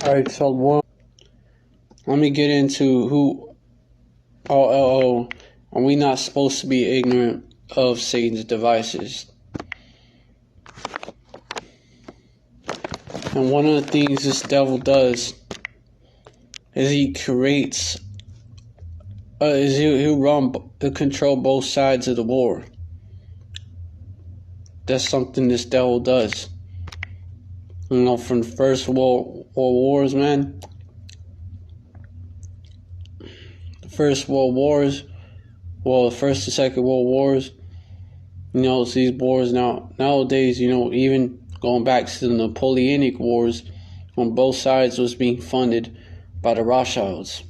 Alright, so let me get into who. Are we not supposed to be ignorant of Satan's devices? And one of the things this devil does is he creates, he'll control both sides of the war. That's something this devil does. You know, from the First World Wars, man. The First World Wars, the First and Second World Wars. You know, it's these wars nowadays, you know, even going back to the Napoleonic Wars, when both sides was being funded by the Rothschilds.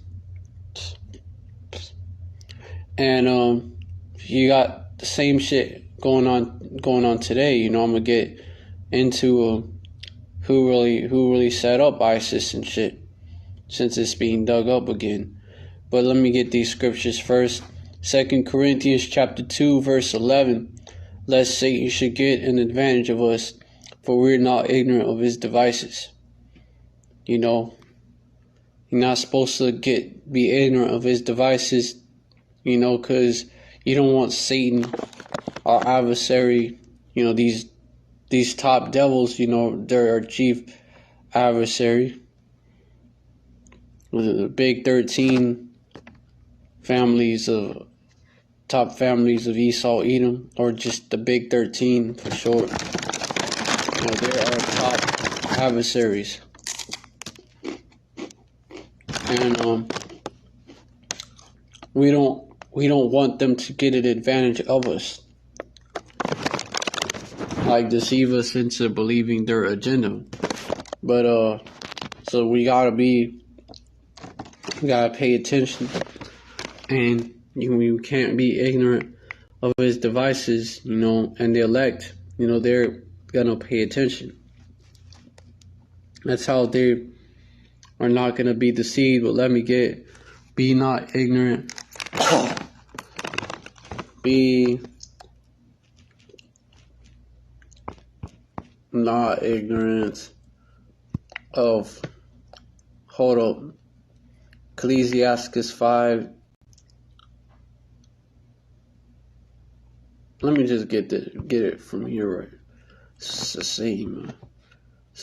And you got the same shit going on today. You know, I'm gonna get into who really set up ISIS and shit, since it's being dug up again. But let me get these scriptures first. 2 Corinthians chapter 2 verse 11. Lest Satan should get an advantage of us, for we're not ignorant of his devices. You know, you're not supposed to be ignorant of his devices, you know, because you don't want Satan, our adversary, you know, these top devils, you know, they're our chief adversary. The big 13 top families of Esau, Edom, or just the big 13 for short. You know, they're our top adversaries. And we don't want them to get an advantage of us, like deceive us into believing their agenda. But so we gotta pay attention, and you can't be ignorant of his devices, you know. And the elect, you know, they're gonna pay attention. That's how they are not gonna be deceived. But let me be not ignorant. Be not ignorant of, hold up, Ecclesiastes 5. Let me just get it from here, right? It's the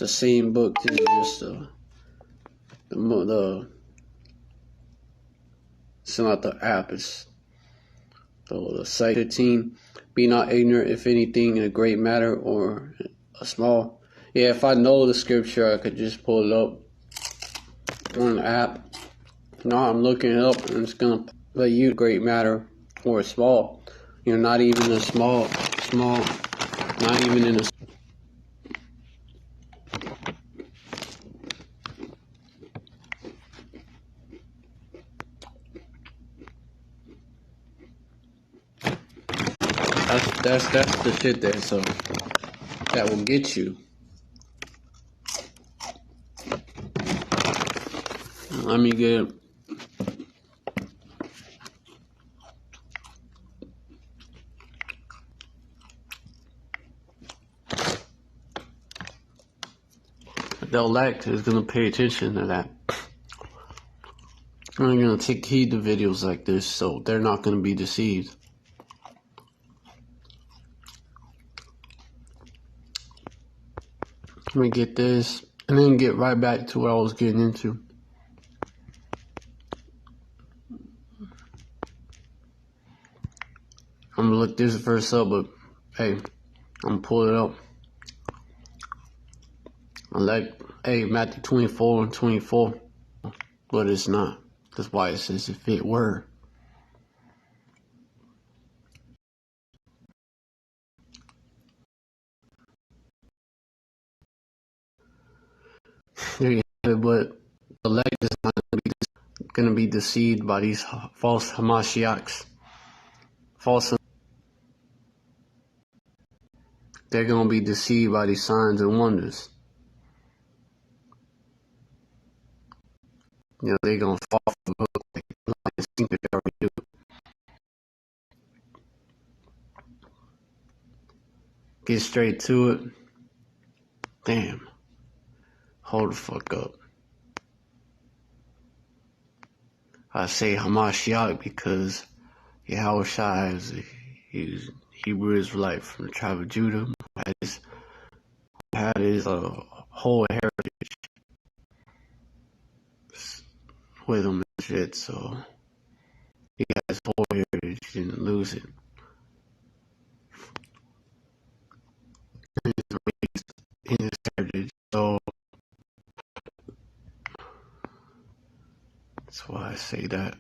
same book. This is just it's not the app. It's the site 15. Be not ignorant if anything in a great matter or a small. Yeah, if I know the scripture, I could just pull it up on the app. No, I'm looking it up, and it's gonna let you great matter or small. You know, not even a small, not even in a. That's the shit that will get you. Let me get. The elect is gonna pay attention to that. They're gonna take heed to videos like this, so they're not gonna be deceived. Let me get this, and then get right back to what I was getting into. I'm gonna look this verse up, but hey, I'm gonna pull it up. Matthew 24:24, but it's not. That's why it says if it were. There you have it, but the elect is not going to be deceived by these false Hamashiachs. They're going to be deceived by these signs and wonders. You know, they're going to fall for the hook like lions. think they already do. Get straight to it. Damn. Hold the fuck up. I say Hamashiach because Yahushua is he's Hebrew Israelite from the tribe of Judah. Had his whole heritage with him and shit, so he got his whole heritage, he didn't lose it. He's raised in his heritage, so that's why I say that.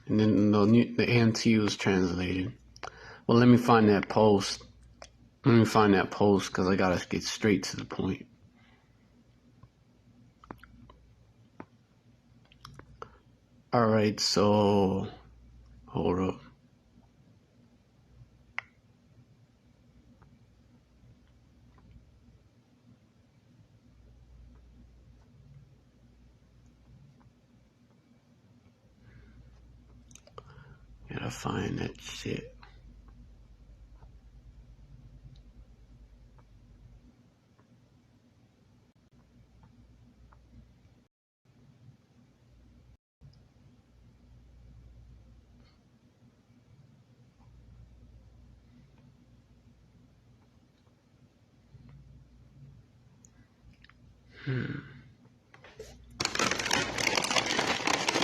And then the AMT was translated. Well, let me find that post. Because I gotta get straight to the point. Alright, so hold up. Gotta find that shit.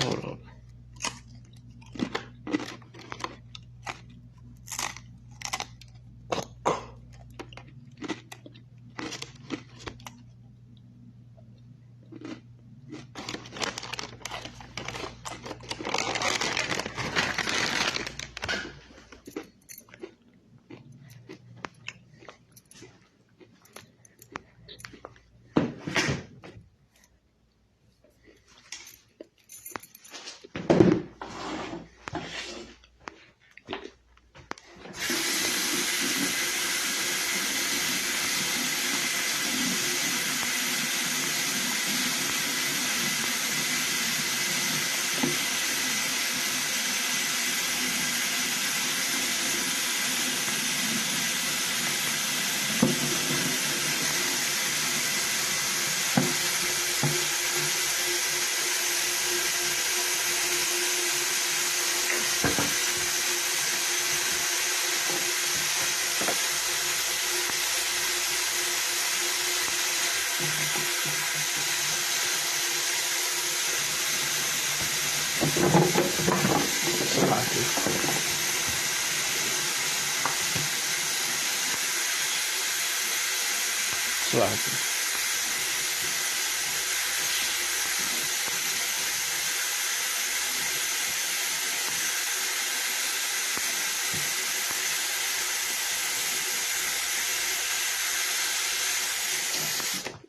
Hold up.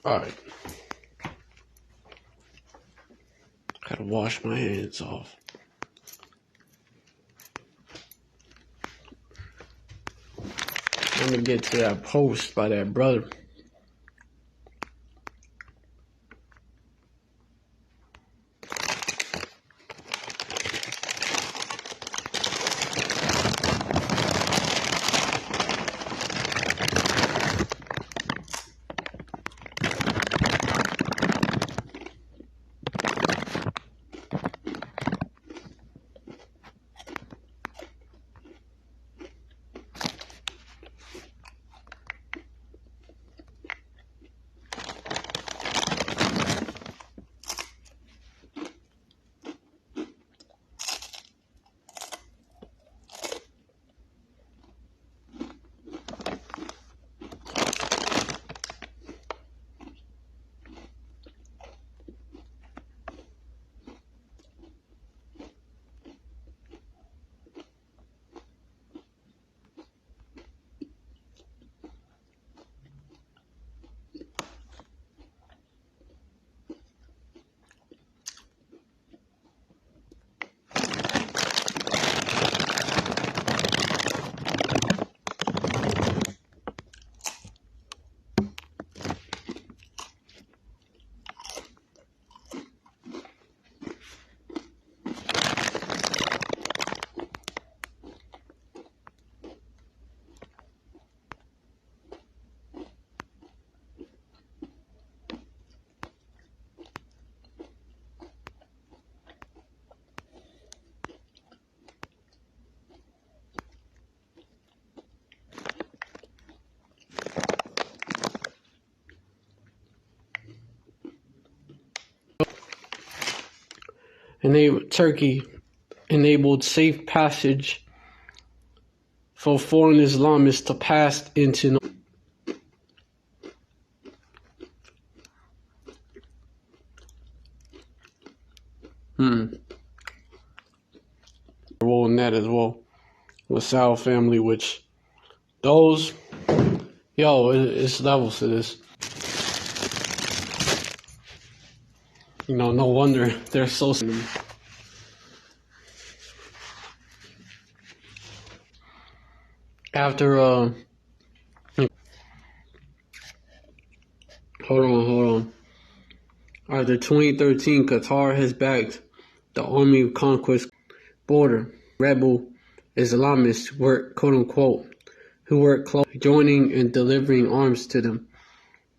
Alright. Gotta wash my hands off. I'm gonna get to that post by that brother. Turkey enabled safe passage for foreign Islamists to pass into role in that as well with Sal family, which those it's levels to this. You know, no wonder they're so. After hold on. After 2013, Qatar has backed the Army of Conquest border rebel Islamists work, quote unquote, who work close, joining and delivering arms to them.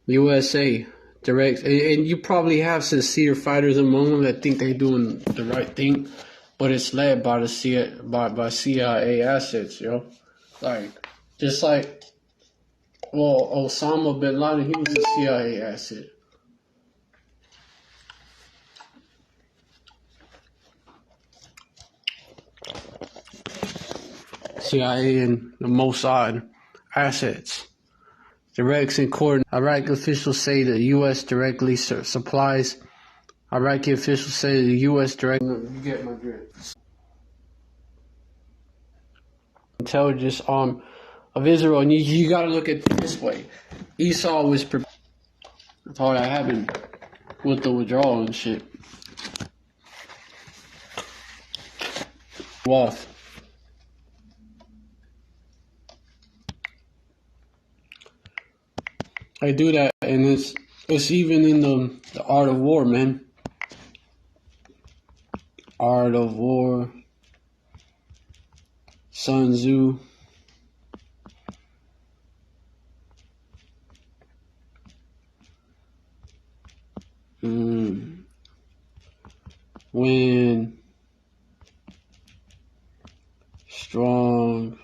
USA direct, and you probably have sincere fighters among them that think they're doing the right thing, but it's led by the CIA assets, yo. Like, just like, well, Osama bin Laden, he was a CIA asset. CIA and the Mossad assets. Directs and coordinates. Iraqi officials say the U.S. directly supplies. Iraqi officials say the U.S. directly. You get my drift. Intelligence arm of Israel, and you got to look at it this way. Esau was prepared. That's all that happened with the withdrawal and shit. Off. I do that, and it's even in the Art of War, man. Art of War. Sun Tzu. When strong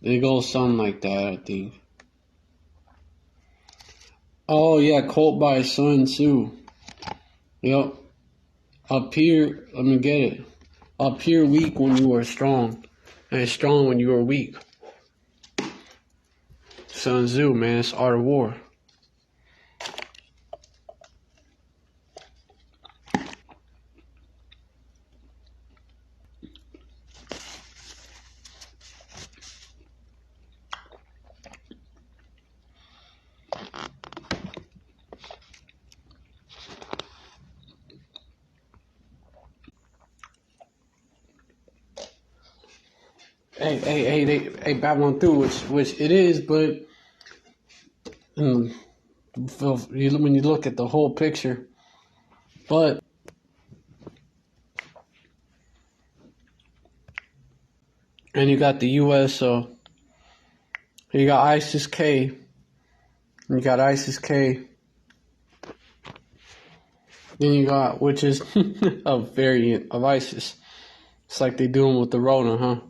it goes something like that, I think. Oh yeah, quote by Sun Tzu. Yep. Appear, let me get it. Appear weak when you are strong, and strong when you are weak. Sun Tzu, man, it's Art of War. Hey, Babylon through, which it is, but when you look at the whole picture, but and you got the U.S. You got ISIS-K, then you got, which is a variant of ISIS. It's like they doing with the Rona, huh?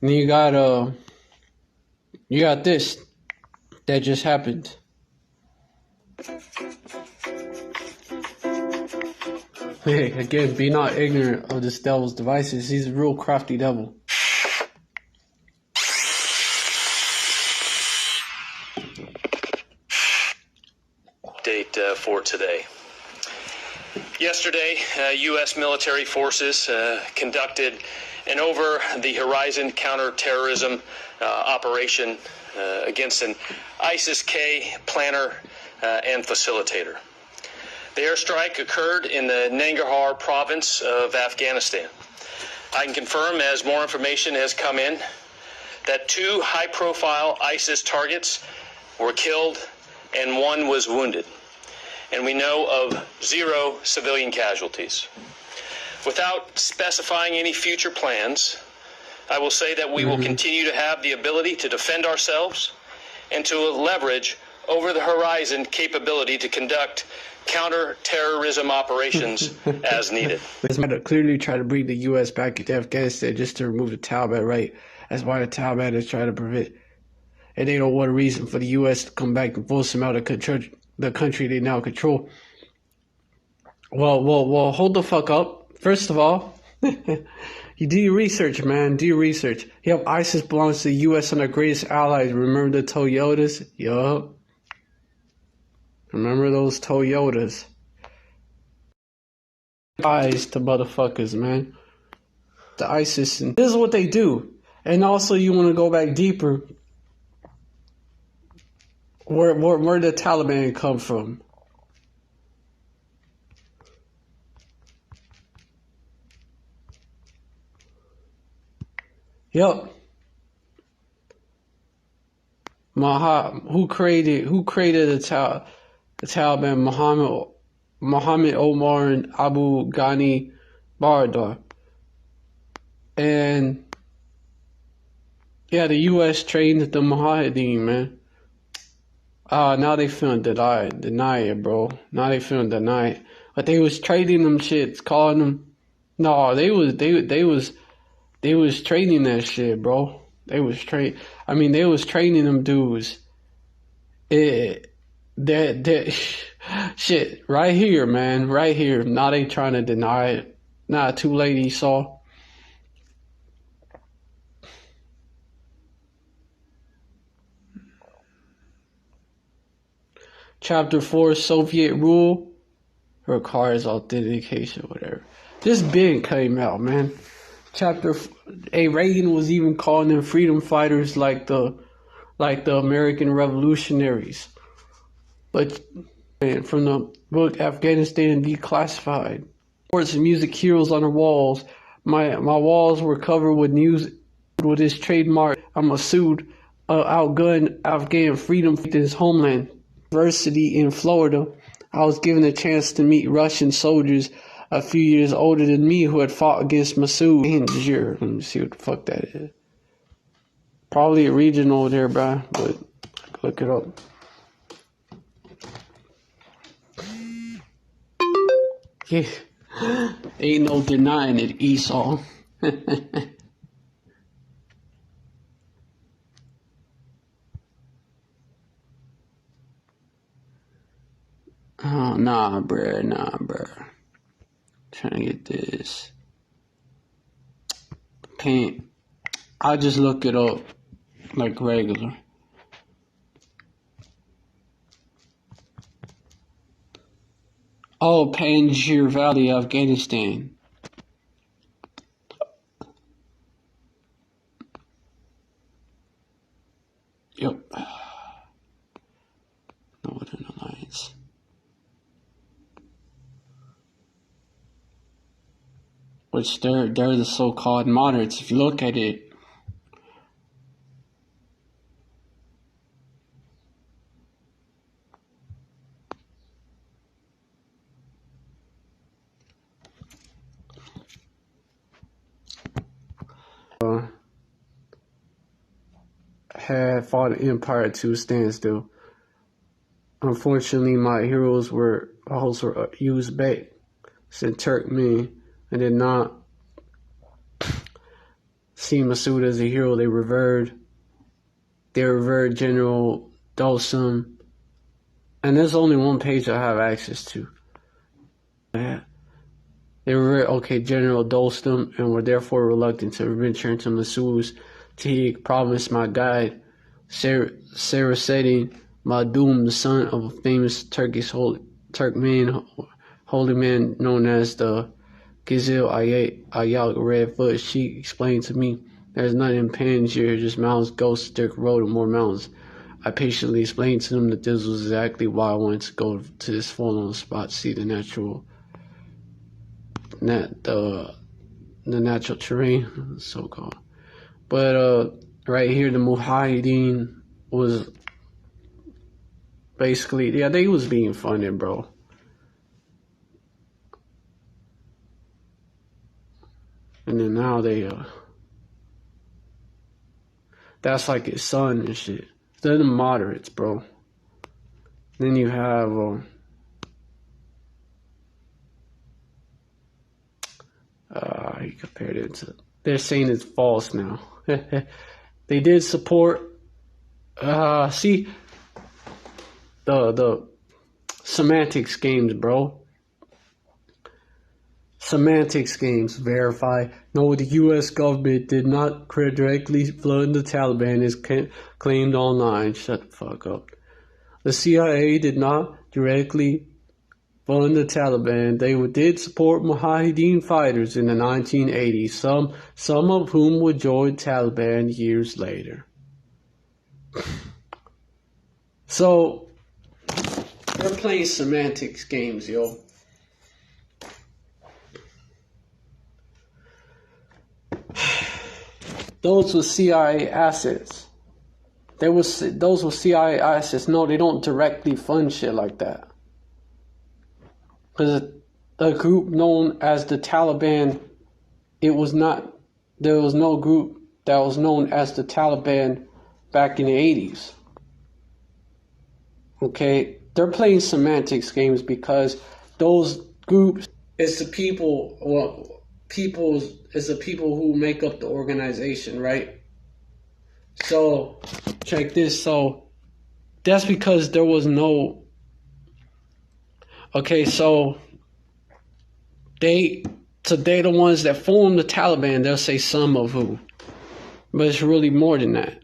And you got this that just happened. Hey, again, be not ignorant of this devil's devices. He's a real crafty devil. Date for today. Yesterday, U.S. military forces conducted an over-the-horizon counterterrorism operation against an ISIS-K planner and facilitator. The airstrike occurred in the Nangarhar province of Afghanistan. I can confirm, as more information has come in, that 2 high-profile ISIS targets were killed and 1 was wounded. And we know of 0 civilian casualties. Without specifying any future plans, I will say that we will continue to have the ability to defend ourselves and to leverage over-the-horizon capability to conduct counter-terrorism operations as needed. This might clearly try to bring the U.S. back into Afghanistan just to remove the Taliban, right? That's why the Taliban is trying to prevent. and they don't want a reason for the U.S. to come back and force them out of the country they now control. Well, hold the fuck up. First of all, you do your research, man. Do your research. Yep, ISIS belongs to the U.S. and our greatest allies. Remember the Toyotas? Yup. Remember those Toyotas? Eyes to motherfuckers, man. The ISIS. And this is what they do. And also, you want to go back deeper. Where the Taliban come from? Yep. Who created the Taliban? Muhammad Omar and Abu Ghani Baradar. And yeah, the U.S. trained the Mujahideen, man. Now they feeling deny it, bro. Now they feeling deny it. But they was trading them shits, calling them. No, they was training that shit, bro. They was training them dudes. That shit right here, man, right here. Now they trying to deny it. Nah, too late, Esau. Chapter 4, Soviet rule requires authentication, whatever. This big came out, man. Reagan was even calling them freedom fighters like the American revolutionaries. But man, from the book Afghanistan Declassified, sports and music heroes on the walls. My walls were covered with news with his trademark. I'm a sued, outgunned Afghan freedom in his homeland. University in Florida, I was given a chance to meet Russian soldiers a few years older than me who had fought against Masoud Injur. Let me see what the fuck that is. Probably a region over there, bro, but look it up. Yeah, ain't no denying it, Esau. Oh, nah, bruh. Trying to get this. Paint. I'll just look it up like regular. Oh, Panjshir Valley, Afghanistan. Yep. Northern Alliance. Which they're the so-called moderates. If you look at it, had fought the empire to a standstill. Unfortunately, my heroes were also used back, said Turkmen, and did not see Masoud as a hero. They revered General Dostum, and there's only one page I have access to. They revered General Dostum, and were therefore reluctant to venture into Masoud's Tahik province. My guide, Saraseddin Madum, the son of a famous Turkish Turkmen holy man known as the Gizil Ayak Redfoot, she explained to me, there's nothing in Panjshir, just mountains, ghosts, Dirk Road, and more mountains. I patiently explained to them that this was exactly why I wanted to go to this fallen spot, see the natural terrain, so-called. But right here, the Mujahideen was basically, yeah, they was being funded, bro. And then now that's like his son and shit. They're the moderates, bro. Then you have, you compared it to, they're saying it's false now. They did support See, the semantics games, bro. Semantics games. Verify. No, the U.S. government did not directly fund the Taliban as claimed online. Shut the fuck up. The CIA did not directly fund the Taliban. They did support Mujahideen fighters in the 1980s, some of whom would join Taliban years later. So, they're playing semantics games, yo. Those were CIA assets. Those were CIA assets. No, they don't directly fund shit like that. Because a group known as the Taliban, there was no group that was known as the Taliban back in the 80s. Okay, they're playing semantics games because those groups is the people who make up the organization, right? So, check this. So, that's because there was no... Okay, so they the ones that formed the Taliban. They'll say some of who, but it's really more than that.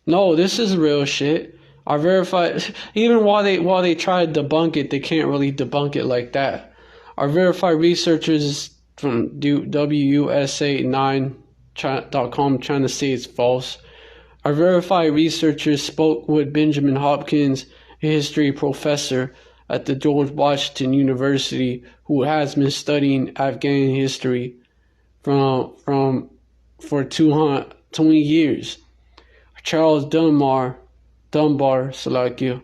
No, this is real shit. I verified. Even while they try to debunk it, they can't really debunk it like that. Our verified researchers from WUSA9.com trying to say it's false. Our verified researchers spoke with Benjamin Hopkins, a history professor at the George Washington University, who has been studying Afghan history for 20 years. Charles Dunbar, Salakia,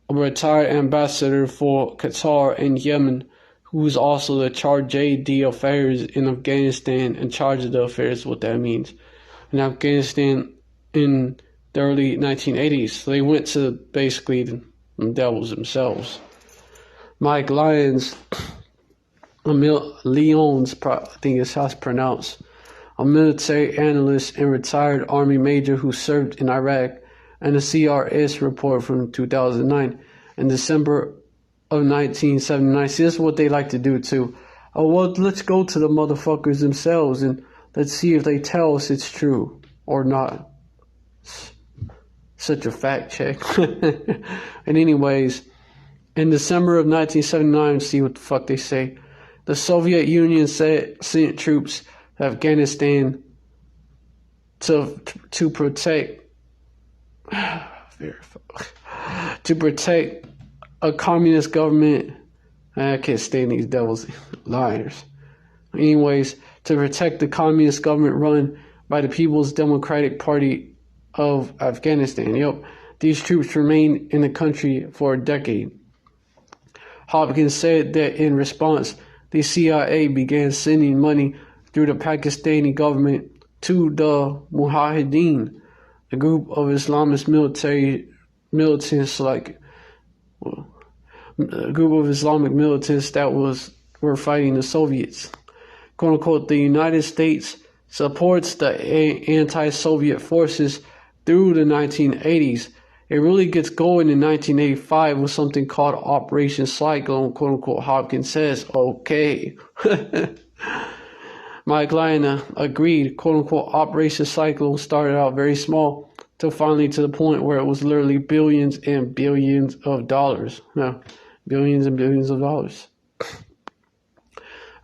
a retired ambassador for Qatar and Yemen, who is also the charge de affairs in Afghanistan, in charge of the affairs, what that means, in Afghanistan in the early 1980s. So they went to basically the devils themselves. Mike Lyons, Lyons, I think is how it's pronounced, a military analyst and retired Army major who served in Iraq, and a CRS report from 2009. In December of 1979. See, this is what they like to do too. Oh, well, let's go to the motherfuckers themselves and let's see if they tell us it's true or not. Such a fact check. And anyways, in December of 1979, see what the fuck they say. The Soviet Union sent troops to Afghanistan to protect a communist government. I can't stand these devils, liars. Anyways, to protect the communist government run by the People's Democratic Party of Afghanistan. Yep, these troops remained in the country for a decade. Hopkins said that in response, the CIA began sending money through the Pakistani government to the Mujahideen, a group of Islamist militants a group of Islamic militants that were fighting the Soviets. Quote unquote, the United States supports the anti-Soviet forces through the 1980s. It really gets going in 1985 with something called Operation Cyclone, quote unquote, Hopkins says. Okay. Mike Lyon agreed, quote unquote, Operation Cyclone started out very small till finally to the point where it was literally billions and billions of dollars. No, billions and billions of dollars.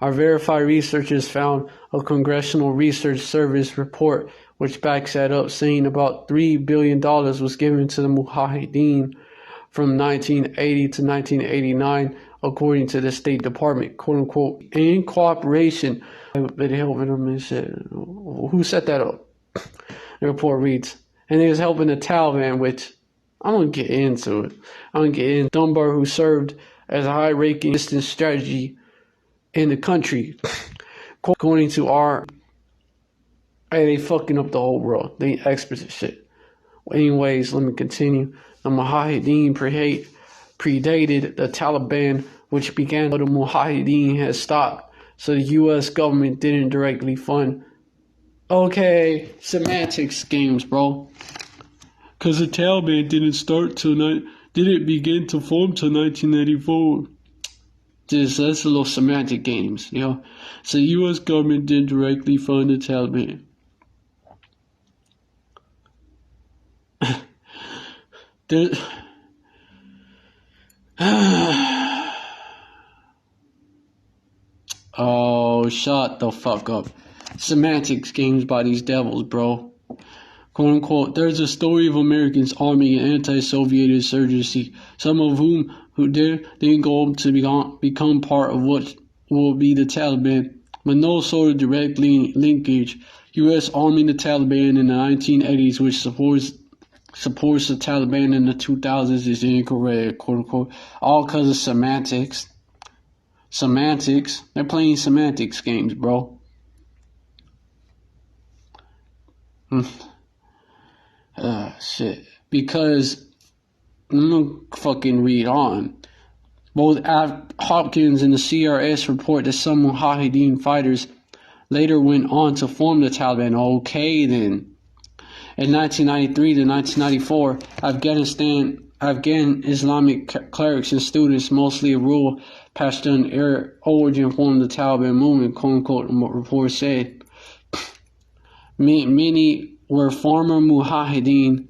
Our verified researchers found a Congressional Research Service report which backs that up, saying about $3 billion was given to the Mujahideen from 1980 to 1989, according to the State Department, quote unquote, in cooperation with the helping them and shit. Who set that up? The report reads, and they was helping the Taliban, which I'm going to get into it. I'm going to get in. Dunbar, who served as a high-ranking distance strategy in the country, according to our... Hey, they fucking up the whole world. They experts at shit. Anyways, let me continue. The Mujahideen predated the Taliban, which began when the Mujahideen had stopped So the U.S. government didn't directly fund. Okay, semantics games, bro. Because the Taliban didn't begin to form till 1994. That's a little semantic games, you know. So the U.S. government didn't directly fund the Taliban. Oh, shut the fuck up. Semantics games by these devils, bro. Quote unquote, there's a story of Americans arming an anti-Soviet insurgency, some of whom didn't go on to become part of what will be the Taliban, but no sort of direct linkage. U.S. arming the Taliban in the 1980s, which supports the Taliban in the 2000s, is incorrect, quote unquote, all because of semantics. Semantics? They're playing semantics games, bro. Shit. Because, I'm gonna fucking read on. Both Hopkins and the CRS report that some Mujahideen fighters later went on to form the Taliban. Okay, then. In 1993 to 1994, Afghan Islamic clerics and students, mostly of rural Pashtun origin, formed the Taliban movement, quote-unquote, report said. Many were former Mujahideen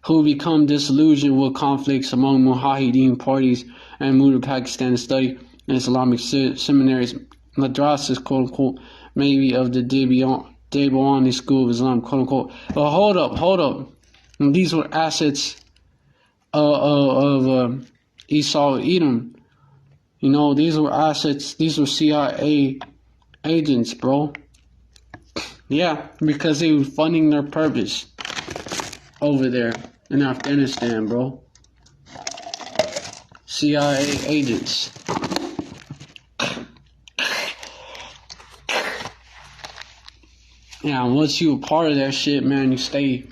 who become disillusioned with conflicts among Mujahideen parties and moved to Pakistan to study in Islamic seminaries, madrasas, quote-unquote, maybe of the Deobandi School of Islam, quote-unquote. But hold up. And these were assets of Esau Edom. You know, these were CIA agents, bro. Yeah, because they were funding their purpose over there in Afghanistan, bro. CIA agents. Yeah, once you're a part of that shit, man, you stay.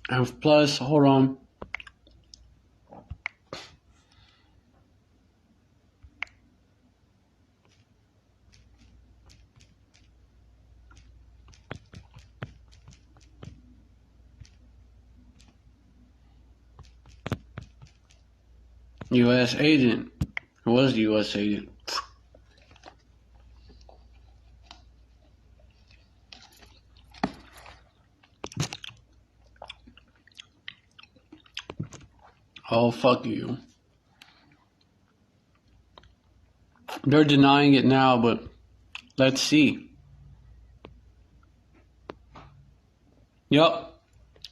And plus, hold on. U.S. agent. It was the U.S. agent. Oh, fuck you. They're denying it now, but let's see. Yup.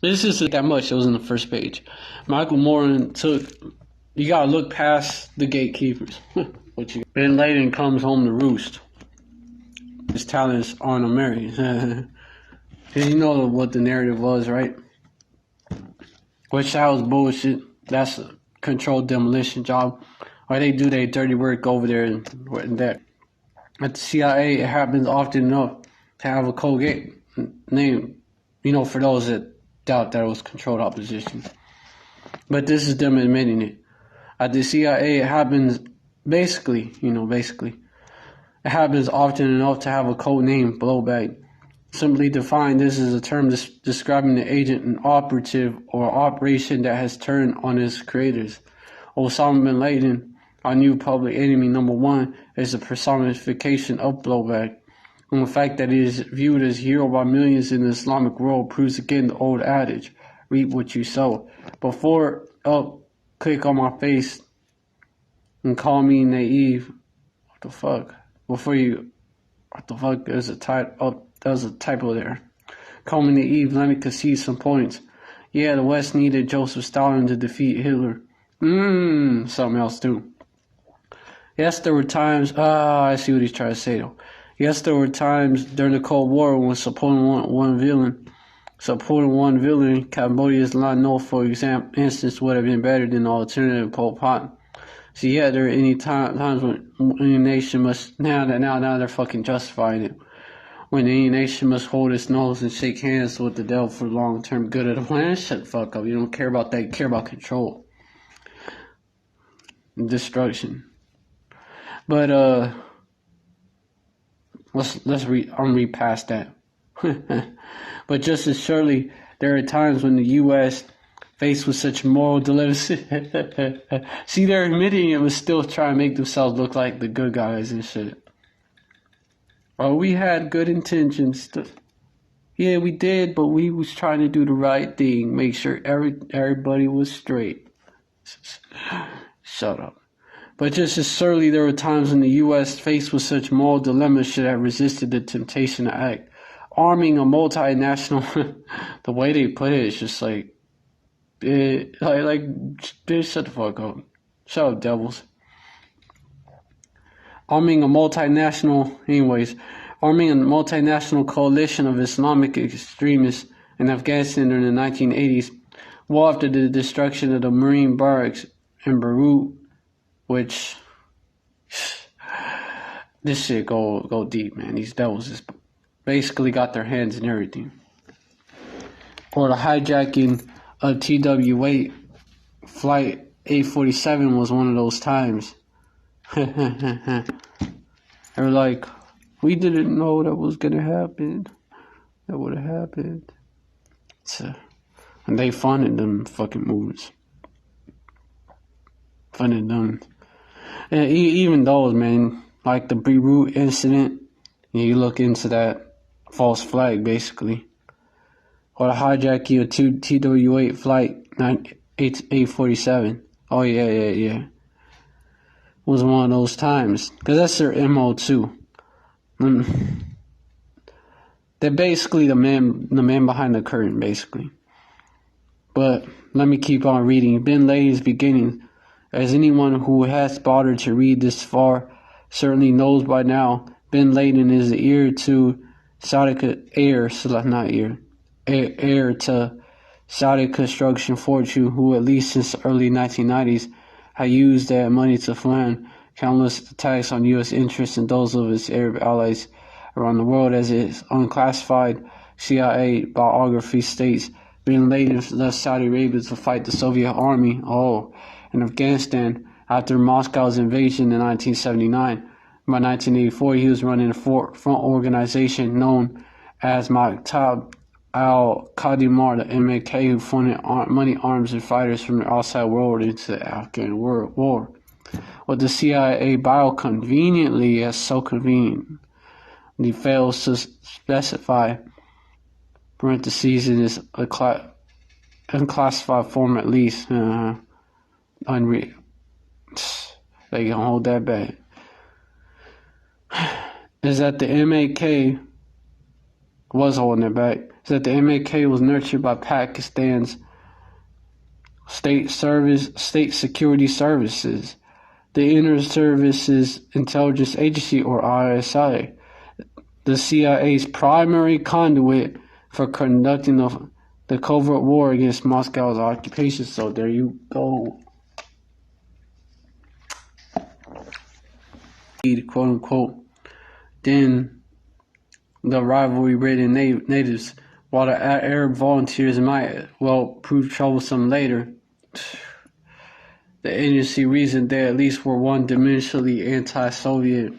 This isn't that much. It was on the first page. Michael Moran took... You gotta look past the gatekeepers. Bin Laden comes home to roost. His talents aren't American. Because you know what the narrative was, right? Which that was bullshit. That's a controlled demolition job. Or they do their dirty work over there and that. At the CIA, it happens often enough to have a code name. You know, for those that doubt that it was controlled opposition. But this is them admitting it. At the CIA, it happens basically, it happens often enough to have a code name, blowback. Simply defined, this is a term describing the agent, an operative, or operation that has turned on its creators. Osama bin Laden, our new public enemy number one, is a personification of blowback. And the fact that he is viewed as hero by millions in the Islamic world proves again the old adage, reap what you sow. Click on my face and call me naive. What the fuck? There's a typo there. Call me naive, let me concede some points. Yeah, the West needed Joseph Stalin to defeat Hitler. Something else too. Yes, there were times, I see what he's trying to say though. Yes, there were times during the Cold War when supporting one villain, Cambodia's Lan, for instance, would have been better than the alternative Pol Pot. So yeah, there are any times when any nation must now they're fucking justifying it. when any nation must hold its nose and shake hands with the devil for the long-term good of the planet. Shut the fuck up. You don't care about that. You care about control and destruction. But I'm read past that. But just as surely, there are times when the U.S. faced with such moral dilemmas. See, they're admitting it, but still trying to make themselves look like the good guys and shit. Oh, we had good intentions. Yeah, we did, but we was trying to do the right thing, make sure everybody was straight. Shut up. But just as surely, there were times when the U.S. faced with such moral dilemmas should have resisted the temptation to act. Arming a multinational, the way they put it is just like, dude, shut the fuck up. Shut up, devils. Arming a multinational coalition of Islamic extremists in Afghanistan during the 1980s, well after the destruction of the Marine barracks in Beirut, which, this shit go deep, man. These devils just basically got their hands in everything. Or the hijacking of TW-8 flight A47 was one of those times. They were like, we didn't know that was gonna happen. That would have happened. And they funded them fucking movies. Funded them. And even those, man, like the Beirut incident, you look into that false flag, basically. Or the hijacking of TW-8 flight 847. Oh, yeah. Was one of those times. Because that's their MO, too. They're basically the man behind the curtain, basically. But let me keep on reading. Bin Laden's beginning. As anyone who has bothered to read this far certainly knows by now, Bin Laden is the heir to heir to Saudi construction fortune, who at least since the early 1990s had used that money to fund countless attacks on U.S. interests and those of its Arab allies around the world. As its unclassified CIA biography states, Bin Laden left Saudi Arabia to fight the Soviet army in Afghanistan after Moscow's invasion in 1979. By 1984, he was running a front organization known as Maktab al-Qadimar, the MK, who funded money, arms, and fighters from the outside world into the Afghan war. What the CIA bio conveniently, as so convenient, he fails to specify, parentheses, in his unclassified form at least, unreal. They can hold that back. Is that the MK was holding it back. Is that the MK was nurtured by Pakistan's state security services, the Inter Services Intelligence Agency, or ISI, the CIA's primary conduit for conducting the covert war against Moscow's occupation. So there you go. Quote unquote. Then the rivalry-ridden natives, while the Arab volunteers might well prove troublesome later, the agency reasoned they at least were one-dimensionally anti-Soviet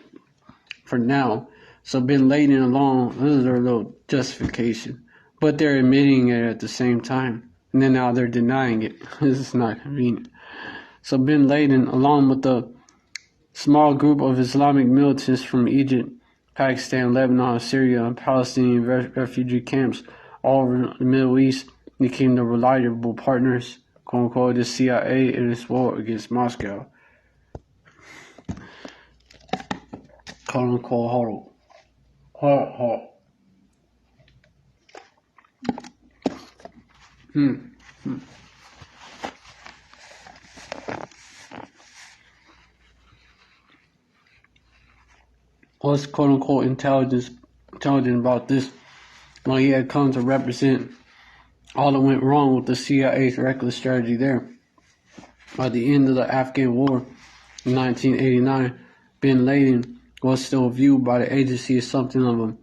for now. So Bin Laden alone, this is their little justification. But they're admitting it at the same time. And then now they're denying it. This is not convenient. So Bin Laden, along with the small group of Islamic militants from Egypt, Pakistan, Lebanon, Syria, and Palestinian refugee camps all over the Middle East, became the reliable partners, quote unquote, the CIA in its war against Moscow. Quote unquote, hold. What's quote unquote intelligent about this? Well, he had come to represent all that went wrong with the CIA's reckless strategy there. By the end of the Afghan war in 1989, Bin Laden was still viewed by the agency as something of a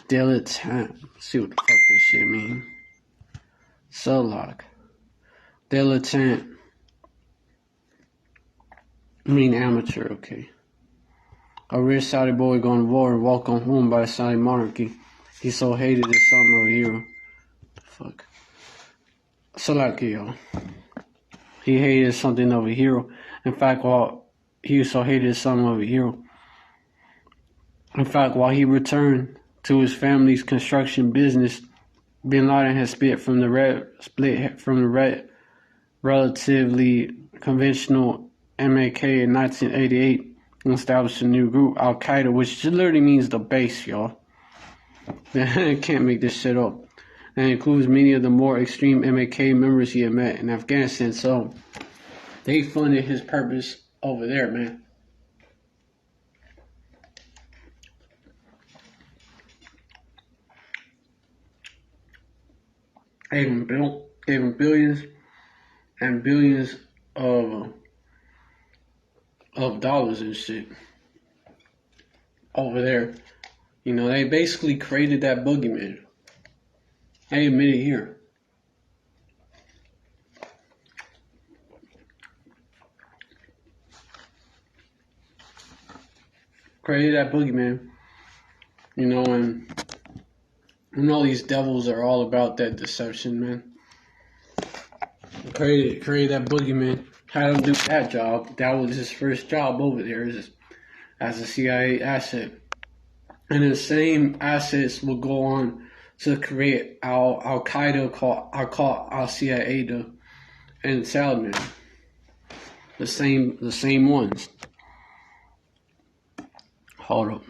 Dilettante. See what the fuck this shit mean. Sulak. Dilettante. I mean amateur, okay. A rich Saudi boy gone to war and welcomed home by the Saudi monarchy. He so hated his son of a hero. Fuck. Sulak, yo. He hated something of a hero. In fact, while he so hated his son of a hero. In fact, while he returned to his family's construction business, Bin Laden had split from the relatively conventional MAK in 1988 and established a new group, Al Qaeda, which literally means the base, y'all. Can't make this shit up. And includes many of the more extreme MAK members he had met in Afghanistan. So they funded his purpose over there, man. Gave him billions and billions of dollars and shit over there. You know, they basically created that boogeyman. I admit it here. Created that boogeyman. You know, and these devils are all about that deception, man. Created that boogeyman. Had him do that job. That was his first job over there as a CIA asset. And the same assets will go on to create Al Qaeda, called Al Qaeda, and Salman. The same ones. Hold up.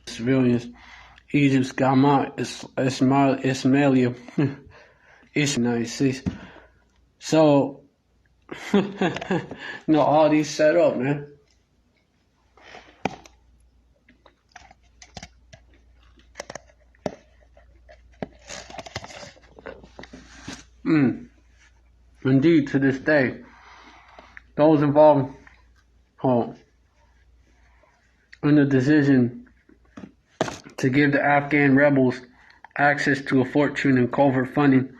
Civilians. Egypt's Gamal Ismailia is United States. So, all these set up, man. Indeed, to this day, those involved in the decision to give the Afghan rebels access to a fortune and covert funding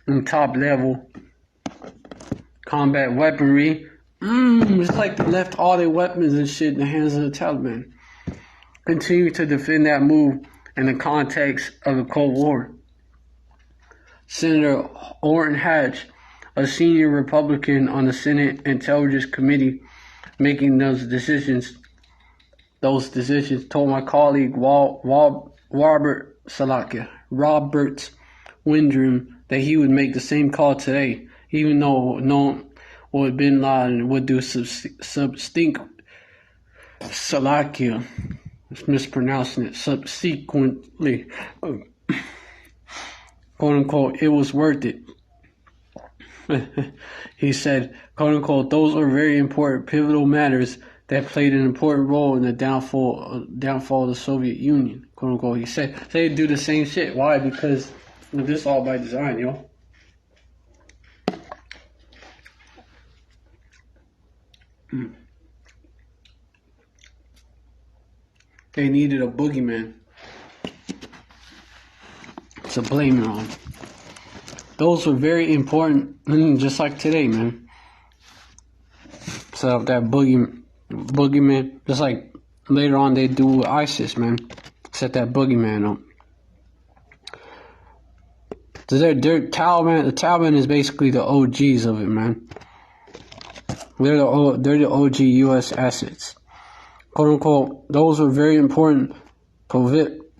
and top-level combat weaponry. It's like they left all their weapons and shit in the hands of the Taliban. Continue to defend that move in the context of the Cold War. Senator Orrin Hatch, a senior Republican on the Senate Intelligence Committee, making those decisions, told my colleague Robert Windrum that he would make the same call today, even though known what Bin Laden would do subsequently, quote unquote, it was worth it. He said, quote unquote, those are very important pivotal matters that played an important role in the downfall of the Soviet Union, quote unquote. He said they do the same shit. Why? Because this is all by design, yo. They needed a boogeyman to blame it on. Those were very important, just like today, man. So that boogeyman, just like later on they do with ISIS, man. Set that boogeyman up. So the Taliban is basically the OGs of it, man. They're the OG U.S. assets. Quote unquote, those were very important,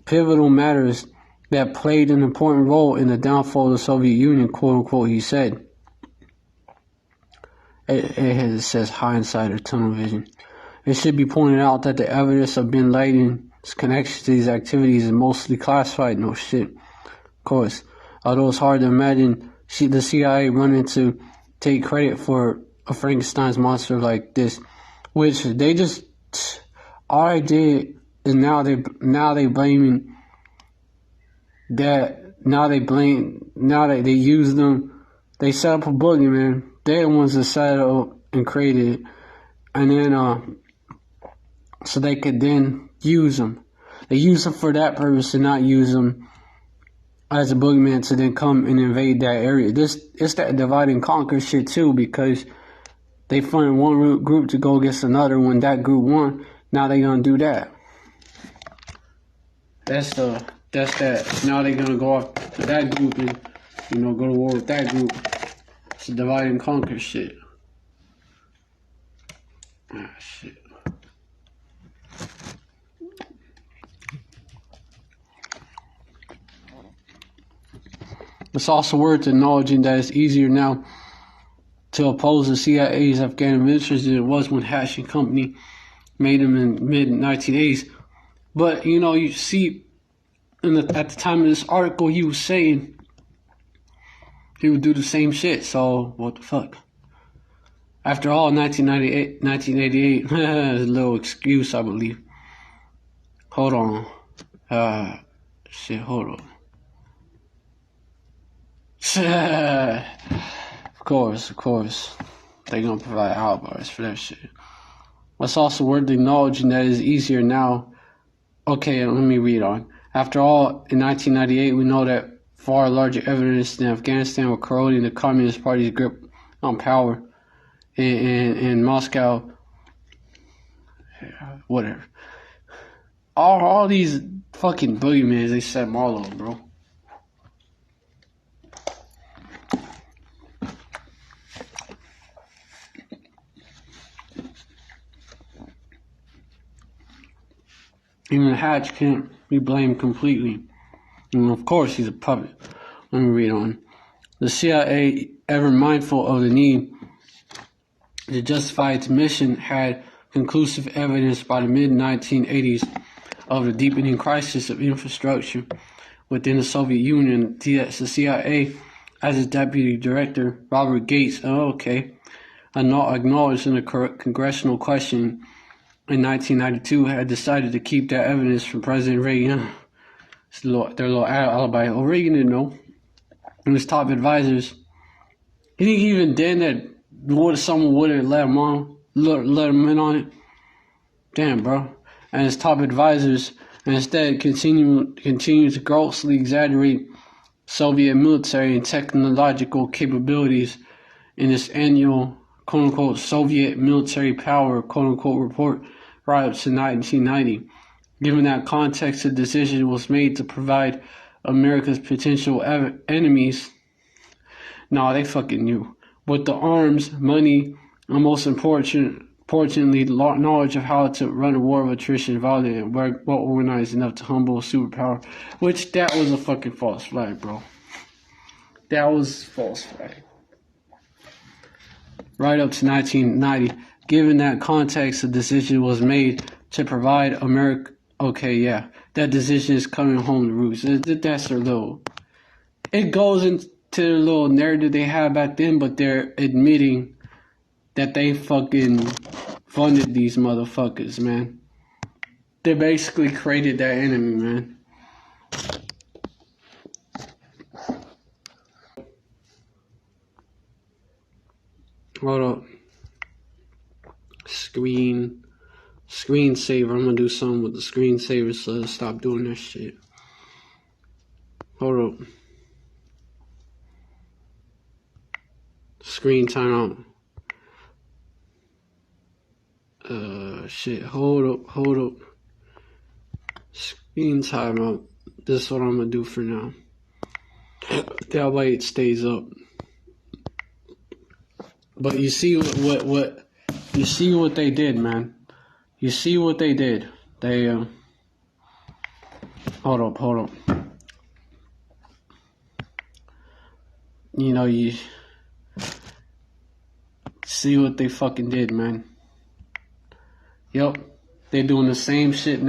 pivotal matters that played an important role in the downfall of the Soviet Union, quote unquote, he said. It says hindsight or tunnel vision. It should be pointed out that the evidence of Bin Laden's connection to these activities is mostly classified. No shit. Of course. Although it's hard to imagine the CIA running to take credit for a Frankenstein's monster like this, which they just, all they did is now they blaming that now they use them. They set up a boogeyman. They're the ones that set it up and created it. And then, so they could then use them. They use them for that purpose and not use them as a boogeyman to then come and invade that area. It's that divide and conquer shit too, because they fund one group to go against another. When that group won, now they gonna do that. That's that. Now they gonna go off to that group and, you know, go to war with that group. It's a divide and conquer shit. Ah, shit. It's also worth acknowledging that it's easier now to oppose the CIA's Afghan administration than it was when Hatch and Company made them in mid-1980s. But, you know, you see, at the time of this article, he was saying he would do the same shit. So, what the fuck? After all, 1988, a little excuse, I believe. Hold on. Hold on. Of course. They're gonna provide alibis for that shit. It's also worth acknowledging that it's easier now. Okay, let me read on. After all, in 1998, we know that far larger evidence than Afghanistan were corroding the Communist Party's grip on power in Moscow. Whatever. All these fucking boogeymans, they set them all up, bro. Even Hatch can't be blamed completely. And of course, he's a puppet. Let me read on. The CIA, ever mindful of the need to justify its mission, had conclusive evidence by the mid-1980s of the deepening crisis of infrastructure within the Soviet Union. The CIA, as its deputy director, Robert Gates, acknowledged in a congressional question in 1992, had decided to keep that evidence from President Reagan. It's their little alibi. Oh, Reagan didn't know. And his top advisors. You think even then that someone would have let him in on it? Damn, bro. And his top advisors instead continue to grossly exaggerate Soviet military and technological capabilities in this annual quote-unquote Soviet military power quote-unquote report right up to 1990. Given that context, the decision was made to provide America's potential enemies, they fucking knew, with the arms, money, and most importantly, knowledge of how to run a war of attrition, violent, and well organized enough to humble a superpower. Which, that was a fucking false flag, bro. That was false flag. Right up to 1990. Given that context, the decision was made to provide America. That decision is coming home to roost. That's their little. It goes into the little narrative they had back then, but they're admitting that they fucking funded these motherfuckers, man. They basically created that enemy, man. Hold up. Screensaver. I'm gonna do something with the screensaver so stop doing that shit. Hold up. Screen timeout. Hold up. Screen timeout. This is what I'm gonna do for now. That way it stays up. But you see what you see what they did, man. You see what they did. They hold up. You know, you see what they fucking did, man. Yep. They're doing the same shit now.